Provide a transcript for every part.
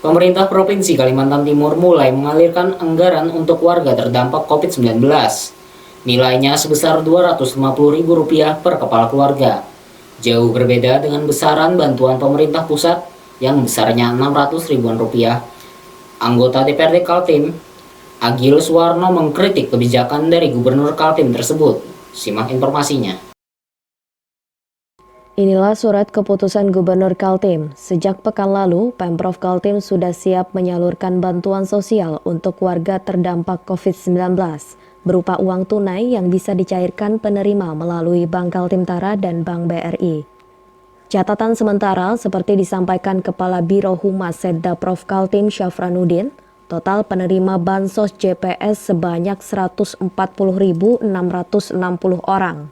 Pemerintah Provinsi Kalimantan Timur mulai mengalirkan anggaran untuk warga terdampak COVID-19. Nilainya sebesar Rp250.000 per kepala keluarga. Jauh berbeda dengan besaran bantuan pemerintah pusat yang besarnya Rp600.000. Anggota DPRD Kaltim, Agil Suwarno, mengkritik kebijakan dari Gubernur Kaltim tersebut. Simak informasinya. Inilah surat keputusan Gubernur Kaltim. Sejak pekan lalu, Pemprov Kaltim sudah siap menyalurkan bantuan sosial untuk warga terdampak COVID-19 berupa uang tunai yang bisa dicairkan penerima melalui Bank Kaltimtara dan Bank BRI. Catatan sementara seperti disampaikan Kepala Biro Humas Setda Prof Kaltim Syafranuddin, total penerima Bansos JPS sebanyak 140.660 orang.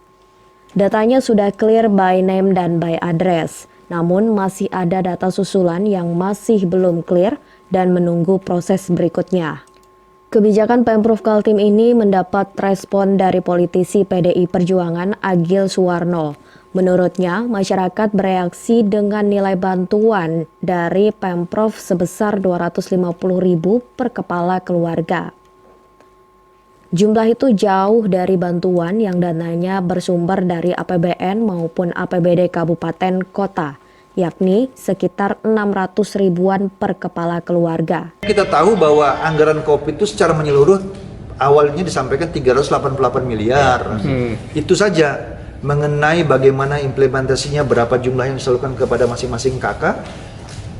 Datanya sudah clear by name dan by address, namun masih ada data susulan yang masih belum clear dan menunggu proses berikutnya. Kebijakan Pemprov Kaltim ini mendapat respon dari politisi PDI Perjuangan Agil Suwarno. Menurutnya, masyarakat bereaksi dengan nilai bantuan dari Pemprov sebesar Rp250.000 per kepala keluarga. Jumlah itu jauh dari bantuan yang dananya bersumber dari APBN maupun APBD kabupaten kota, yakni sekitar 600 ribuan per kepala keluarga. Kita tahu bahwa anggaran COVID itu secara menyeluruh awalnya disampaikan 388 miliar. Itu saja. Mengenai bagaimana implementasinya, berapa jumlah yang disalurkan kepada masing-masing kakak,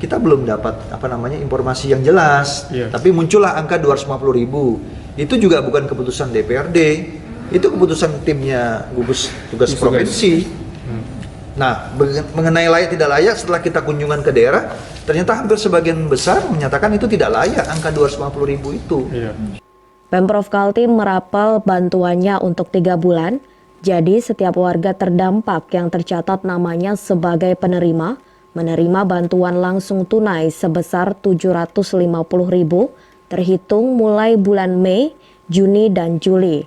kita belum dapat informasi yang jelas. Tapi muncullah angka 250.000. Itu juga bukan keputusan DPRD, itu keputusan timnya gugus tugas provinsi. Nah, mengenai layak tidak layak, setelah kita kunjungan ke daerah, ternyata hampir sebagian besar menyatakan itu tidak layak angka 250.000 itu. Pemprov Kaltim merapal bantuannya untuk 3 bulan, jadi setiap warga terdampak yang tercatat namanya sebagai penerima, menerima bantuan langsung tunai sebesar Rp750.000 terhitung mulai bulan Mei, Juni, dan Juli.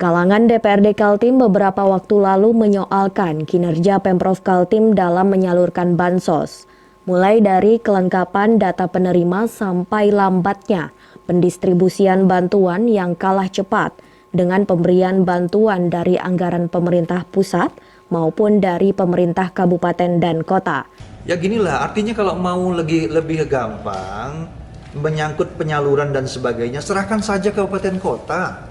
Kalangan DPRD Kaltim beberapa waktu lalu menyoalkan kinerja Pemprov Kaltim dalam menyalurkan bansos, mulai dari kelengkapan data penerima sampai lambatnya pendistribusian bantuan yang kalah cepat dengan pemberian bantuan dari anggaran pemerintah pusat maupun dari pemerintah kabupaten dan kota. Ya ginilah, artinya kalau mau lebih gampang, menyangkut penyaluran dan sebagainya, serahkan saja kabupaten kota.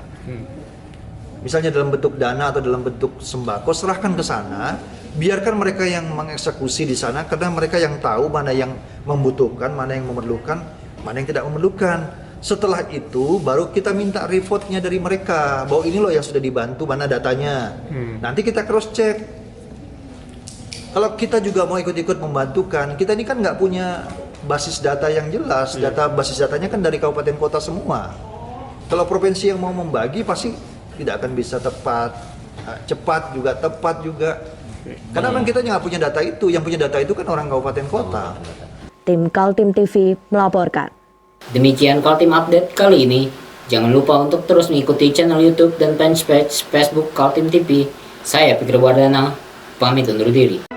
Misalnya dalam bentuk dana atau dalam bentuk sembako, serahkan ke sana, biarkan mereka yang mengeksekusi di sana, karena mereka yang tahu mana yang membutuhkan, mana yang memerlukan, mana yang tidak memerlukan. Setelah itu baru kita minta report-nya dari mereka, bahwa ini loh yang sudah dibantu, mana datanya. Nanti kita cross check. Kalau kita juga mau ikut-ikut membantukan, kita ini kan nggak punya basis data yang jelas. Basis datanya kan dari kabupaten kota semua. Kalau provinsi yang mau membagi pasti tidak akan bisa cepat juga. Karena memang kita nggak punya data itu. Yang punya data itu kan orang kabupaten kota. Tim Kaltim TV melaporkan. Demikian Kaltim Update kali ini. Jangan lupa untuk terus mengikuti channel YouTube dan fanpage Facebook Kaltim TV. Saya Fikri Wardana, pamit undur diri.